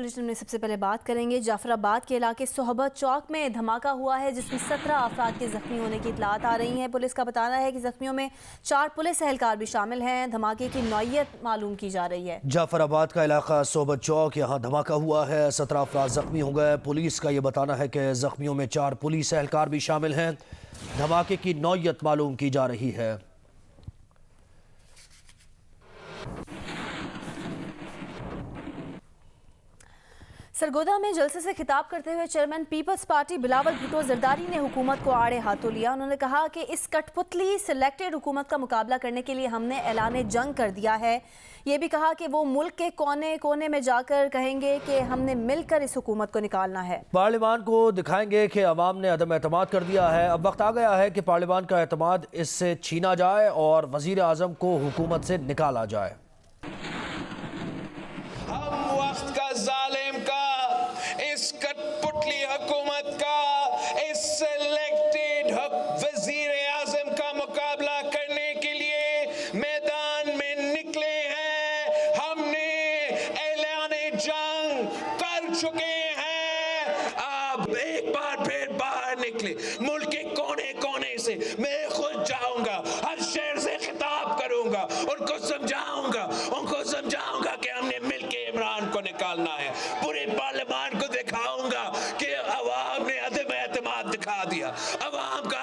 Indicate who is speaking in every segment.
Speaker 1: Police में सबसे पहले बात करेंगे। जाफराबाद के इलाके सोहबत चौक में धमाका हुआ है जिसमें 17 अफराद के जख्मी होने की इतलात आ रही हैं। पुलिस का बताना है कि जख्मियों में 4 पुलिस एहलकार भी शामिल हैं। धमाके की नौइयत मालूम की जा रही है।
Speaker 2: जाफराबाद का इलाका सोहबत चौक, यहाँ धमाका हुआ है, 17 अफराद जख्मी हो गए। पुलिस का ये बताना है कि जख्मियों में 4 पुलिस एहलकार भी शामिल हैं। धमाके की नौइयत मालूम की जा रही है।
Speaker 1: सरगोदा में जलसे से खिताब करते हुए chairman Peoples Party Bilawal Bhutto Zardari ने हुकूमत को आड़े हाथों लिया। उन्होंने कहा कि इस कठपुतली सिलेक्टेड हुकूमत का मुकाबला करने के लिए हमने ऐलान जंग कर दिया है। ये भी कहा कि वो मुल्क के कोने कोने में जाकर कहेंगे कि हमने मिलकर इस हुकूमत को निकालना है।
Speaker 2: पार्लियामान को दिखाएंगे कि अवाम ने अदम एतमाद कर दिया है। अब वक्त आ गया है कि पार्लियामान का एतमाद इससे छीना जाए और वजीर आजम को हुकूमत से निकाला जाए।
Speaker 3: इस कठपुतली हुकूमत का, इस सिलेक्टेड वजीर आजम का मुकाबला करने के लिए मैदान में निकले हैं। हमने ऐलान जंग कर चुके हैं। अब एक बार फिर बाहर निकले, मुल्क के कोने कोने से मैं खुद जाऊंगा, हर शहर से खिताब करूंगा, उनको समझाऊंगा कि हमने मिलके इमरान को निकालना है। पूरे पार्लियामान को दिखाऊंगा कि अवाम ने अदम एतमाद दिखा दिया। अवाम का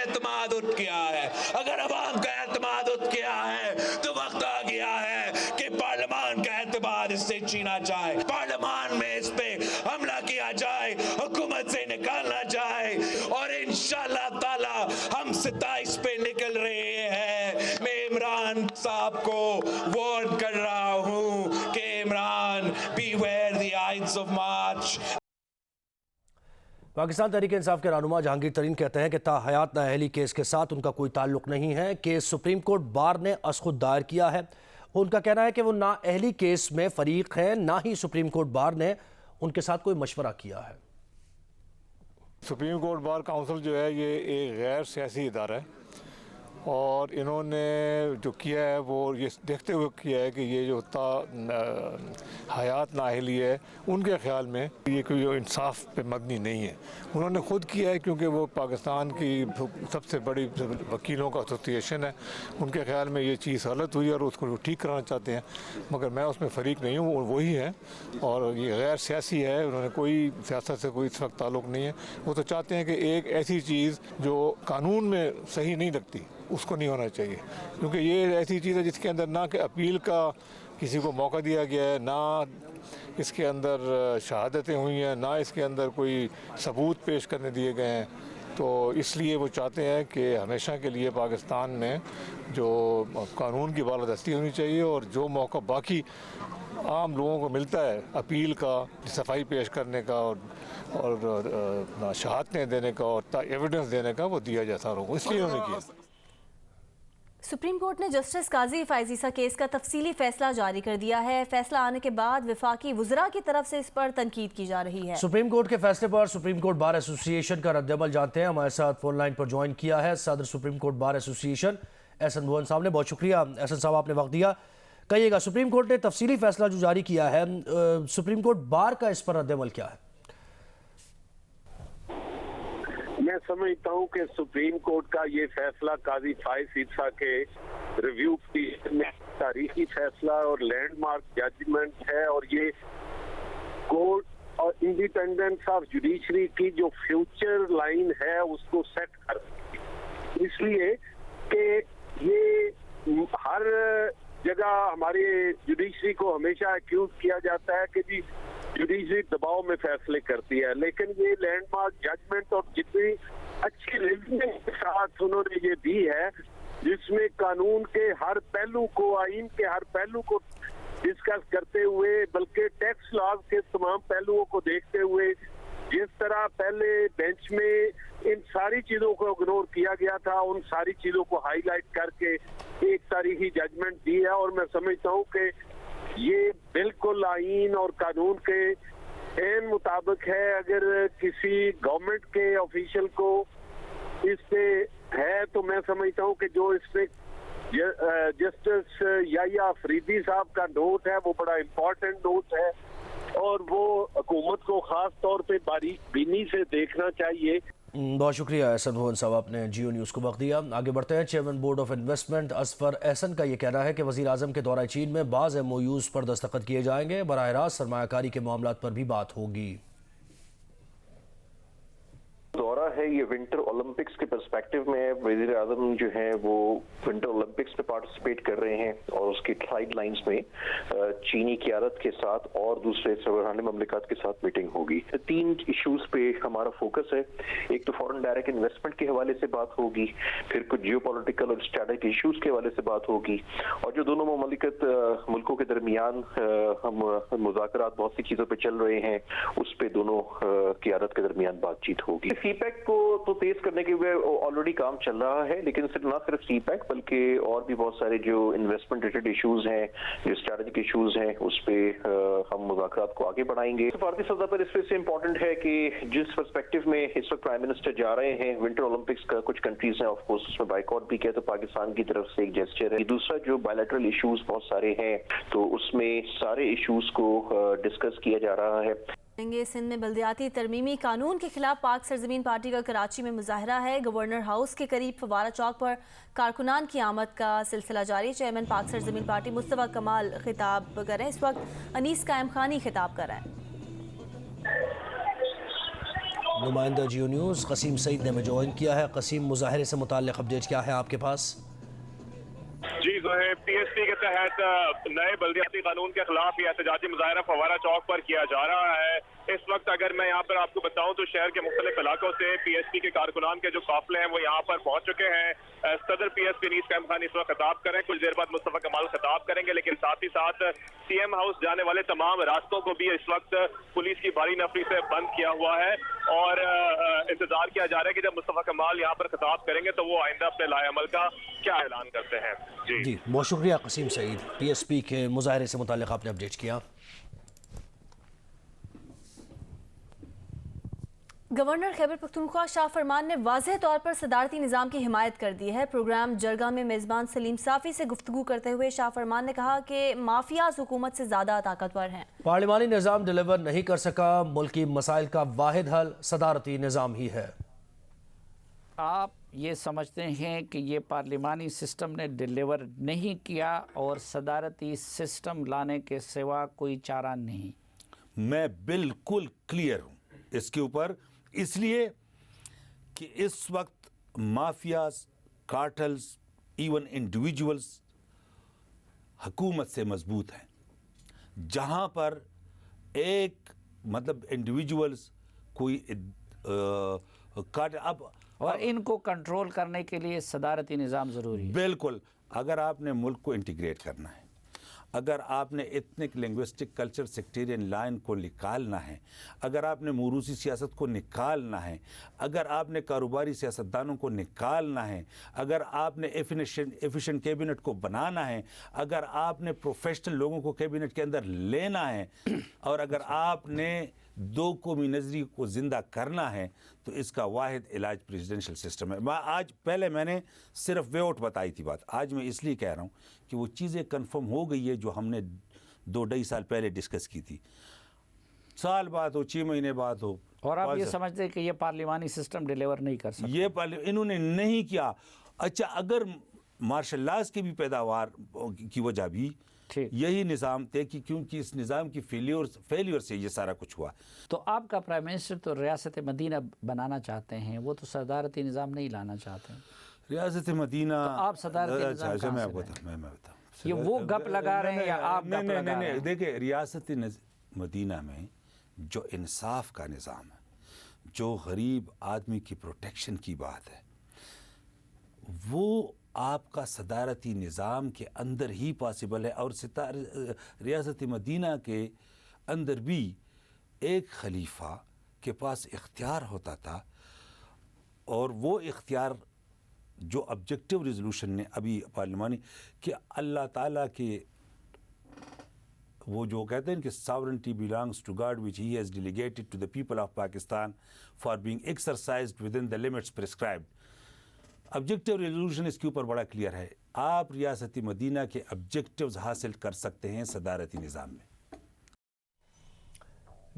Speaker 3: एतमाद उठ गया है। अगर अवाम का एतमाद उठ गया है तो वक्त आ गया है कि पार्लियामान का एतमाद इससे छीना जाए, पार्लियामान में इस पे हमला किया जाए, हुकूमत से निकालना जाए। और इंशाअल्लाह ताला हम 27 पे निकल रहे हैं। मैं इमरान साहब को वार्न कर रहा हूं कि Imran, beware the Ides of March।
Speaker 2: Pakistan Tehreek Insaf के रहनुमा जहांगीर तरीन कहते हैं कि ताहयात नाअहली केस के साथ उनका कोई ताल्लुक नहीं है। केस सुप्रीम कोर्ट बार ने खुद दायर किया है। उनका कहना है कि वो नाअहली केस में फरीक हैं, ना ही सुप्रीम कोर्ट बार ने उनके साथ कोई मशवरा किया है।
Speaker 4: सुप्रीम कोर्ट बार काउंसिल जो है ये एक गैर सियासी इदारा है और इन्होंने जो किया है वो ये देखते हुए किया है कि ये जो हयात नाअहली है उनके ख़्याल में ये कोई इंसाफ पे मबनी नहीं है। उन्होंने ख़ुद किया है क्योंकि वो पाकिस्तान की सबसे बड़ी वकीलों का एसोसिएशन है। उनके ख़्याल में ये चीज़ गलत हुई और उसको ठीक कराना चाहते हैं, मगर मैं उसमें फ़रीक नहीं हूँ, वही हैं और ये गैर सियासी है। उन्होंने कोई सियासत से कोई इस वक्त ताल्लुक़ नहीं है। वो तो चाहते हैं कि एक ऐसी चीज़ जो कानून में सही नहीं लगती उसको नहीं होना चाहिए, क्योंकि ये ऐसी चीज़ है जिसके अंदर ना कि अपील का किसी को मौका दिया गया है, ना इसके अंदर शहादतें हुई हैं, ना इसके अंदर कोई सबूत पेश करने दिए गए हैं। तो इसलिए वो चाहते हैं कि हमेशा के लिए पाकिस्तान में जो कानून की बालादस्ती होनी चाहिए और जो मौका बाकी आम लोगों को मिलता है अपील का, सफाई पेश करने का और शहादतें देने का और एविडेंस देने का, वो दिया जाता रहो, इसलिए उन्होंने किया।
Speaker 1: सुप्रीम कोर्ट ने जस्टिस काजी फायजीसा केस का तफसीली फैसला जारी कर दिया है। फैसला आने के बाद वफाकी वुज़रा की तरफ से इस पर तनकीद की जा रही है।
Speaker 2: सुप्रीम कोर्ट के फैसले पर सुप्रीम कोर्ट बार एसोसिएशन का रद्दअमल जानते हैं। हमारे साथ फोन लाइन पर ज्वाइन किया है सदर supreme court bar association Ahsan Bhoon साहब ने। बहुत शुक्रिया एहसन साहब, आपने वक्त दिया। कहिएगा, सुप्रीम कोर्ट ने तफसीली फैसला जो जारी किया है, सुप्रीम कोर्ट बार का इस पर रद्दअमल क्या है?
Speaker 5: मैं समझता हूं कि सुप्रीम कोर्ट का ये फैसला काजी फायजीसा के रिव्यू पिटीशन में तारीखी फैसला और लैंडमार्क जजमेंट है और ये कोर्ट और इंडिपेंडेंस ऑफ जुडिशरी की जो फ्यूचर लाइन है उसको सेट कर, इसलिए कि ये हर जगह हमारे जुडिशरी को हमेशा एक्यूज किया जाता है कि जी जुडिशरी दबाव में फैसले करती है, लेकिन ये लैंडमार्क जजमेंट और जितनी अच्छी रीजनिंग के साथ उन्होंने ये दी है जिसमें कानून के हर पहलू को, आइन के हर पहलू को डिस्कस करते हुए, बल्कि टैक्स लॉज के तमाम पहलुओं को देखते हुए, जिस तरह पहले बेंच में इन सारी चीजों को इग्नोर किया गया था, उन सारी चीजों को हाईलाइट करके एक तारीखी जजमेंट दी है। और मैं समझता हूँ कि ये बिल्कुल आइन और कानून के एन मुताबिक है। अगर किसी गवर्नमेंट के ऑफिशियल को इस पे है तो मैं समझता हूँ कि जो इस पे जस्टिस याया अफरीदी साहब का नोट है वो बड़ा इम्पोर्टेंट नोट है और वो हुकूमत को खास तौर पे बारीक बीनी से देखना चाहिए।
Speaker 2: बहुत शुक्रिया एहसन भुवन साहब, आपने जियो न्यूज़ को वक्त दिया। आगे बढ़ते हैं। Chairman Board of Investment Azfar Ahsan का ये कहना है कि वज़ीर आज़म के दौरा चीन में बाज़ MOUs पर दस्तखत किए जाएंगे, बराह रास्त सरमायाकारी के मामलात पर भी बात होगी।
Speaker 6: दौरा है ये विंटर ओलंपिक्स के पर्सपेक्टिव में, वज़ीर आज़म जो है वो विंटर ओलंपिक्स में पार्टिसिपेट कर रहे हैं और उसकी साइड लाइन्स में चीनी क़यादत के साथ और दूसरे सरबराहान ममलिकत के साथ मीटिंग होगी। 3 इश्यूज पे हमारा फोकस है। एक तो फॉरेन डायरेक्ट इन्वेस्टमेंट के हवाले से बात होगी, फिर कुछ जियोपॉलिटिकल और स्ट्रेटेजिक इश्यूज के हवाले से बात होगी, और जो दोनों ममलिकत मुल्कों के दरमियान हम मुज़ाकरात बहुत सी चीज़ों पर चल रहे हैं, उस पर दोनों क़यादत के दरमियान बातचीत होगी। सीपैक को तो तेज करने के लिए ऑलरेडी काम चल रहा है, लेकिन सिर्फ ना सिर्फ सीपैक बल्कि और भी बहुत सारे जो इन्वेस्टमेंट रिलेटेड इश्यूज हैं, जो स्ट्रेटेजिक इश्यूज हैं, उस पे हम मुज़ाकरात को आगे बढ़ाएंगे। सफारती सतह पर इस वजह से इम्पोर्टेंट है कि जिस पर्सपेक्टिव में इस वक्त प्राइम मिनिस्टर जा रहे हैं, विंटर ओलंपिक्स का कुछ कंट्रीज हैं ऑफ कोर्स उसमें बाइकआउट भी किया, तो पाकिस्तान की तरफ से एक जेस्चर है। दूसरा जो बायलैटरल इश्यूज बहुत सारे हैं, तो उसमें सारे इश्यूज को डिस्कस किया जा रहा है।
Speaker 1: सिंध में बल्दियाती तरमीमी कानून के खिलाफ पाक सरजमीन पार्टी का कराची में मुजाहरा है। गवर्नर हाउस के करीब फवारा चौक पर कारकुनान की आमद का सिलसिला जारी। चेयरमैन पाक सरजमीन पार्टी मुस्तफा कमाल खिताब कर रहे हैं। इस वक्त अनीस कायम खानी खिताब कर रहे हैं।
Speaker 2: नुमाइंदा जियो न्यूज़ कसीम सईद ने हमें ज्वाइन किया है। कसीम, मुजाहरे से मुताल्लिक़ अपडेट क्या है आपके पास?
Speaker 7: जी ज़ोहैब, PSP के तहत नए बल्दियाती कानून के खिलाफ ये एहतजाजी मुजाहरा फवारा चौक पर किया जा रहा है। इस वक्त अगर मैं यहाँ पर आपको बताऊं तो शहर के मुख्तलिफ इलाकों से PSP के कारकुनान के जो काफिले हैं वो यहाँ पर पहुंच चुके हैं। सदर PSP अनीस कायम खान इस वक्त खिताब करें, कुछ देर बाद मुस्तफा कमाल खिताब करेंगे, लेकिन साथ ही साथ CM हाउस जाने वाले तमाम रास्तों को भी इस वक्त पुलिस की भारी नफरी से बंद किया हुआ है और इंतजार किया जा रहा है कि जब मुस्तफा कमाल यहाँ पर खिताब करेंगे तो वो आइंदा अपने लाएअमल का क्या ऐलान करते हैं।
Speaker 2: जी बहुत शुक्रिया कसीम सईद, PSP के मुजाहरे से मुताल्लिक़ आपने अपडेट किया।
Speaker 1: गवर्नर खैबर पख्तूनख्वा शाह फरमान ने वाज़ेह तौर पर सदारती निज़ाम की हिमायत कर दी है। प्रोग्राम जरगा में मेज़बान सलीम साफ़ी से गुफ्तगू करते हुए शाह फरमान ने कहा कि माफियाज हुकूमत से ज़्यादा ताकतवर हैं।
Speaker 2: पार्लिमानी निज़ाम डिलीवर नहीं कर सका, मुल्की मसाइल का वाहिद हल सदारती निज़ाम ही है।
Speaker 8: आप ये समझते हैं कि ये पार्लिमानी सिस्टम ने डिलीवर नहीं किया और सदारती सिस्टम लाने के सिवा कोई चारा नहीं?
Speaker 9: मैं बिल्कुल क्लियर हूँ इसके ऊपर, इसलिए कि इस वक्त माफियाज, कार्टल्स, इवन इंडिविजुअल्स हुकूमत से मजबूत हैं। जहाँ पर एक मतलब इंडिविजुअल्स कोई अब
Speaker 8: और इनको कंट्रोल करने के लिए सदारती निज़ाम ज़रूरी है।
Speaker 9: बिल्कुल, अगर आपने मुल्क को इंटीग्रेट करना है, अगर आपने ethnic linguistic culture sectarian line को निकालना है, अगर आपने मूरूसी सियासत को निकालना है, अगर आपने कारोबारी सियासतदानों को निकालना है, अगर आपने एफिशिएंट कैबिनेट को बनाना है, अगर आपने प्रोफेशनल लोगों को कैबिनेट के अंदर लेना है, और अगर आपने दो कौमी नज़रिए को ज़िंदा करना है, तो इसका वाहिद इलाज प्रेसिडेंशियल सिस्टम है। आज पहले मैंने सिर्फ वे आउट बताई थी बात, आज मैं इसलिए कह रहा हूँ कि वो चीज़ें कंफर्म हो गई है जो हमने 2-2.5 साल पहले डिस्कस की थी। साल बाद हो, 6 महीने बाद हो,
Speaker 8: और आप ये समझते हैं कि ये पार्लिमानी सिस्टम डिलीवर नहीं कर सकते?
Speaker 9: ये इन्होंने नहीं किया। अच्छा, अगर मार्शल लॉज की भी पैदावार की वजह भी यही निज़ाम थे कि क्योंकि इस निज़ाम की फेलियर से ये सारा कुछ हुआ।
Speaker 8: तो आपका प्राइम मिनिस्टर तो रियासत मदीना बनाना चाहते हैं, वो तो सदारती निज़ाम नहीं लाना चाहते हैं।
Speaker 9: रियासत मदीना
Speaker 8: तो आप सदारती निज़ाम कहाँ
Speaker 9: मैं
Speaker 8: से
Speaker 9: बताऊँ,
Speaker 8: ये वो गप लगा रहे हैं या आप गप लगा रहे हैं?
Speaker 9: देखिए, रियासत मदीना में जो इंसाफ का निज़ाम है, जो गरीब आदमी की प्रोटेक्शन की बात है, वो आपका सदारती निज़ाम के अंदर ही पॉसिबल है। और रियासत मदीना के अंदर भी एक खलीफा के पास इख्तियार होता था, और वो इख्तियार जो ऑब्जेक्टिव रेजोल्यूशन ने अभी पार्लिमानी कि अल्लाह ताला के वो जो कहते हैं कि sovereignty belongs to God which he has delegated to the people of Pakistan for being exercised within the limits prescribed. Objective Resolution इसके ऊपर बड़ा क्लियर है। आप रियासती मदीना के ऑब्जेक्टिव्स हासिल कर सकते हैं सदारती निज़ाम में।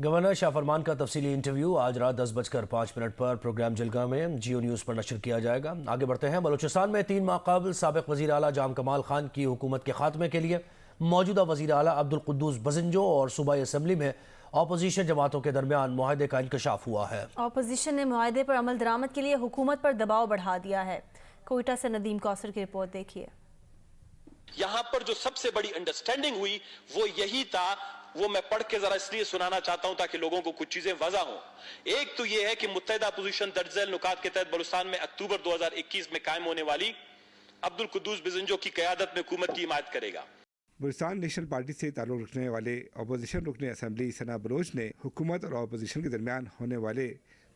Speaker 2: गवर्नर शाह फरमान का तफसीली इंटरव्यू आज रात 10:05 पर प्रोग्राम जलगा में जियो न्यूज़ पर नशर किया जाएगा। आगे बढ़ते हैं। बलूचिस्तान में 3 माह कबल साबिक वज़ीर आला जाम कमाल खान की हुकूमत के खात्मे के लिए मौजूदा वज़ीर आला अब्दुल कुद्दूस बज़ंजो और सूबाई असम्बली में अपोजिशन जमातों के दरमियान मुआहदे का इंकशाफ हुआ है।
Speaker 1: अपोजिशन ने मुआहदे पर अमल दरामद के लिए हुकूमत पर दबाव बढ़ा दिया है। कोयटा से नदीम कौसर की रिपोर्ट देखिए।
Speaker 10: यहाँ पर जो सबसे बड़ी अंडरस्टैंडिंग हुई वो यही था, वो मैं पढ़ के जरा इसलिए सुनाना चाहता हूं ताकि लोगों को कुछ चीजें वजह हों। एक तो ये है कि मुत्तहिदा अपोजिशन दर्ज झैल नुकात के तहत बलूचिस्तान में अक्टूबर 2021 में कायम होने वाली अब्दुल कुद्दूस बज़ंजो की क़यादत में हुकूमत की हिमायत करेगा।
Speaker 11: बलूचिस्तान नेशनल पार्टी से ताल्लुक़ रखने वाले अपोजिशन रुकन असम्बली सना बलोच ने हुकूमत और अपोजिशन के दरमियान होने वाले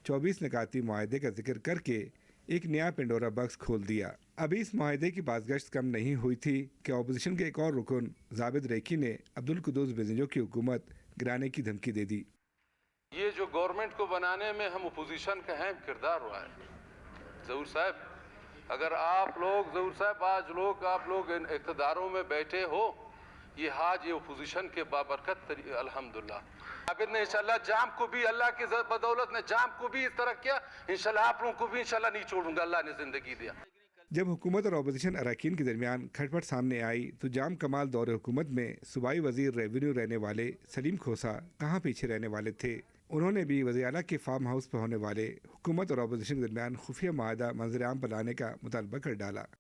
Speaker 11: 24 निकाती मुआहदे का जिक्र करके एक नया पेंडोरा बॉक्स खोल दिया। अभी इस मुआहदे की बाज़गश्त कम नहीं हुई थी कि अपोजिशन के एक और रुकन जाबिद रेकी ने अब्दुल कुद्दूस बज़ंजो की हुकूमत गिराने की धमकी दे दी।
Speaker 12: ये जो गवर्नमेंट को बनाने में हम अपोजिशन का अहम किरदार हुआ है। ज़हूर साहब, अगर आप लोग आप लोग इन इक़्तिदारों में बैठे हो, ये आज ये अपोजिशन के बाबरकत अल्हम्दुलिल्लाह आबिद ने इंशाल्लाह जाम को भी अल्लाह की बदौलत ने जाम को भी इस तरह किया, इंशाल्लाह आप लोगों को भी इंशाल्लाह नहीं छोड़ूंगा, अल्लाह ने जिंदगी दिया।
Speaker 11: जब हुकूमत और अपोजिशन अरकान के दरमियान खटपट सामने आई तो जाम कमाल दौरे हुकूमत में सूबाई वजीर रेवेन्यू रहने वाले सलीम खोसा कहाँ पीछे रहने वाले थे। उन्होंने भी वज़ीर आला के फार्म हाउस पर होने वाले हुकूमत और अपोजिशन के दरमियान खुफिया मुआहदा मंजर आम पर लाने का मुतालबा कर डाला।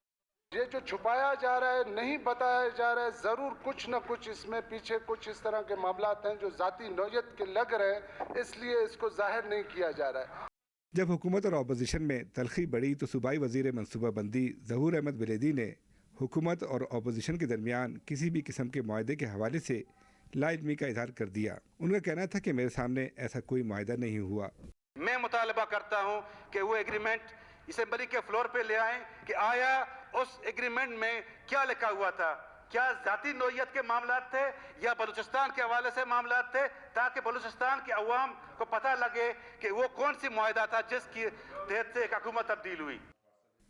Speaker 12: ये जो छुपाया जा रहा है, नहीं बताया जा रहा है, जरूर कुछ न कुछ इसमें पीछे कुछ इस तरह के मामलात हैं जो जाती नौयत के लग रहे हैं, इसलिए इसको जाहिर नहीं किया जा रहा है।
Speaker 11: जब हुकूमत और अपोजिशन में तलखी बढ़ी तो सूबाई वजीर मनसूबा बंदी ज़हूर अहमद बिलेदी ने हुकूमत और अपोजिशन के दरमियान किसी भी किस्म के मुआहदे के हवाले से लाइल्मी का इजहार कर दिया। उनका कहना था कि मेरे सामने ऐसा कोई मुआहदा नहीं हुआ।
Speaker 12: मैं मुतालबा करता हूँ कि वो एग्रीमेंट असेंबली के फ्लोर पे ले आए कि आया उस एग्रीमेंट में क्या लिखा हुआ था, क्या जाती नौयत के मामलात थे या बलूचिस्तान के हवाले से मामलात थे, ताकि बलूचिस्तान के अवाम को पता लगे कि वो कौन सी मुआहदा था जिसकी तहत से एक हुकूमत तब्दील हुई।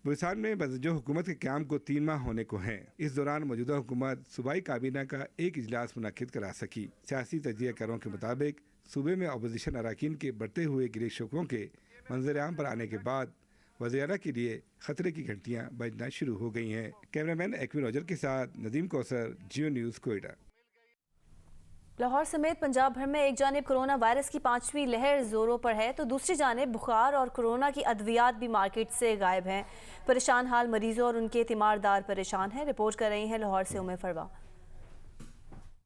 Speaker 11: बलूचिस्तान में बज़ंजो हुकूमत के क़याम को 3 माह होने को हैं। इस दौरान मौजूदा हुकूमत सूबाई काबीना का एक इजलास मुनक़िद करा सकी। सियासी तजियाकारों के मुताबिक सूबे में अपोजिशन अरकान के बढ़ते हुए गिरे शिकवों के मंजर आम पर आने के बाद वज़ीर के लिए खतरे की घंटियां बजना शुरू हो गई हैं। कैमरामैन एक्विन रोजर के साथ नदीम कौसर, जियो न्यूज़, कोयटा।
Speaker 1: लाहौर समेत पंजाब भर में एक जानिब कोरोना वायरस की 5वीं लहर जोरों पर है तो दूसरी जानिब बुखार और कोरोना की अद्वियात भी मार्केट से गायब हैं। परेशान हाल मरीजों और उनके तीमारदार परेशान हैं। रिपोर्ट कर रही हैं लाहौर से उम्मे फरवा।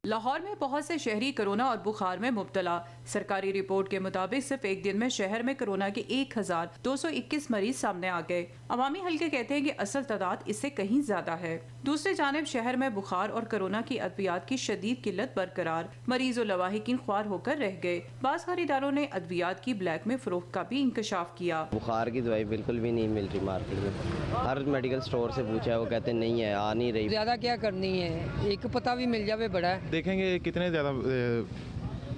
Speaker 13: लाहौर में बहुत से शहरी कोरोना और बुखार में मुब्तला। सरकारी रिपोर्ट के मुताबिक सिर्फ एक दिन में शहर में कोरोना के 1221 मरीज सामने आ गए। अवामी हल्के कहते हैं कि असल तादाद इससे कहीं ज्यादा है। दूसरी जानिब शहर में बुखार और कोरोना की अद्वियात की शदीद किल्लत बरकरार, मरीज और लवाहिकीन ख्वार होकर रह गए। बाज़ खरीदारों ने अद्वियात की ब्लैक में फरोख्त का भी इंकशाफ किया।
Speaker 14: बुखार की दवाई बिल्कुल भी नहीं मिल रही मार्केट में, हर मेडिकल स्टोर से पूछा है, वो कहते नहीं है, आ नहीं रही।
Speaker 15: ज्यादा क्या करनी है, एक पता भी मिल जावे बड़ा है।
Speaker 16: देखेंगे कितने ज़्यादा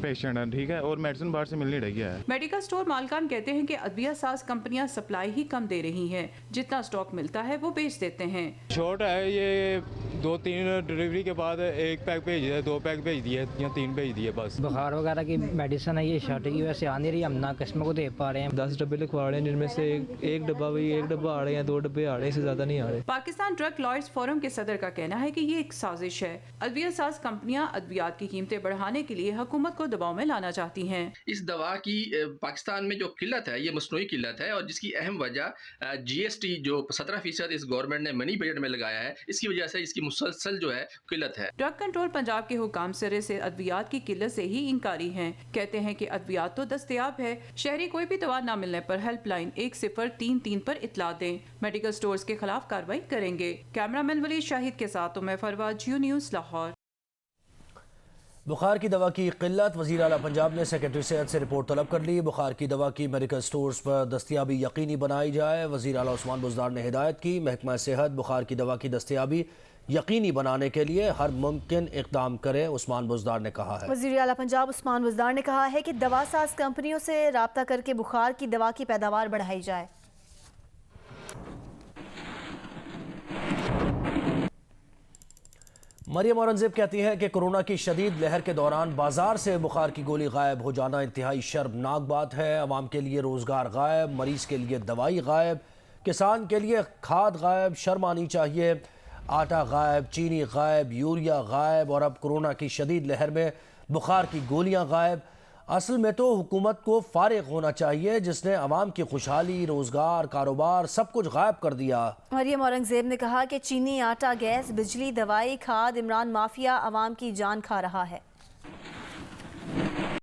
Speaker 16: पेशेंट हैं, ठीक है, और मेडिसिन बाहर से मिल नहीं रही है।
Speaker 13: मेडिकल स्टोर मालकान कहते हैं कि अद्विया साज कंपनियां सप्लाई ही कम दे रही हैं, जितना स्टॉक मिलता है वो बेच देते हैं।
Speaker 16: शॉर्ट है, ये 2-3 डिलीवरी के बाद एक पैक भेज दिया, 2 पैक भेज दिए या 3 भेज दिए बस।
Speaker 15: बुखार वगैरह की मेडिसिन है, ये शॉर्ट की वजह से आ नहीं रही, हम ना कस्टमर को दे पा रहे हैं।
Speaker 17: 10 डब्बे लिखवा रहे हैं, जिनमें से एक डब्बा आ रहे हैं, 2 डब्बे आ रहे हैं, इससे ज्यादा नहीं आ रहे।
Speaker 13: पाकिस्तान ड्रग लॉयर्स फोरम के सदर का कहना है कि ये एक साजिश है। अद्विया साज कंपनियां अद्वियात की कीमतें बढ़ाने के लिए हुकूमत को दबाव में लाना चाहती हैं।
Speaker 18: इस दवा की पाकिस्तान में जो किल्लत है ये मसनूई किल्लत है, और जिसकी अहम वजह GST जो 17% इस गवर्नमेंट ने मनी बजट में लगाया है, इसकी वजह से इसकी मुसलसल जो है किल्लत है।
Speaker 13: ड्रग कंट्रोल पंजाब के हुकाम सिरे से अद्वियात की किल्लत से ही इनकारी हैं। कहते हैं कि अद्वियात तो दस्तयाब है, शहरी कोई भी दवा न मिलने पर हेल्पलाइन 1033 पर इतला दें। मेडिकल स्टोर्स के खिलाफ कार्रवाई करेंगे। कैमरामैन वली शाहिद के साथ उम्मे फरवा, जियो न्यूज़, लाहौर।
Speaker 2: बुखार की दवा की किल्लत, वज़ीर आला पंजाब ने सेक्रेटरी सेहत से रिपोर्ट तलब कर ली। बुखार की दवा की मेडिकल स्टोर्स पर दस्तयाबी यकीनी बनाई जाए। वज़ीर आला उस्मान बुज़दार ने हिदायत की, महकमा सेहत बुखार की दवा की दस्तयाबी यकीनी बनाने के लिए हर मुमकिन इक़दाम करे, उस्मान बुज़दार ने कहा है।
Speaker 1: वज़ीर आला पंजाब उस्मान बुज़दार ने कहा है कि दवा साज कंपनियों से राब्ता करके बुखार की दवा की पैदावार बढ़ाई जाए।
Speaker 2: मरियम औरंगजेब कहती हैं कि कोरोना की शदीद लहर के दौरान बाजार से बुखार की गोली गायब हो जाना इंतहाई शर्मनाक बात है। अवाम के लिए रोज़गार गायब, मरीज़ के लिए दवाई गायब, किसान के लिए खाद गायब। शर्म आनी चाहिए। आटा गायब, चीनी गायब, यूरिया गायब और अब कोरोना की शदीद लहर में बुखार की गोलियां गायब। असल में तो हुकूमत को फारिग होना चाहिए जिसने अवाम की खुशहाली, रोज़गार, कारोबार सब कुछ गायब कर दिया।
Speaker 1: मरियम औरंगजेब ने कहा कि चीनी, आटा, गैस, बिजली, दवाई, खाद, इमरान माफिया अवाम की जान खा रहा है।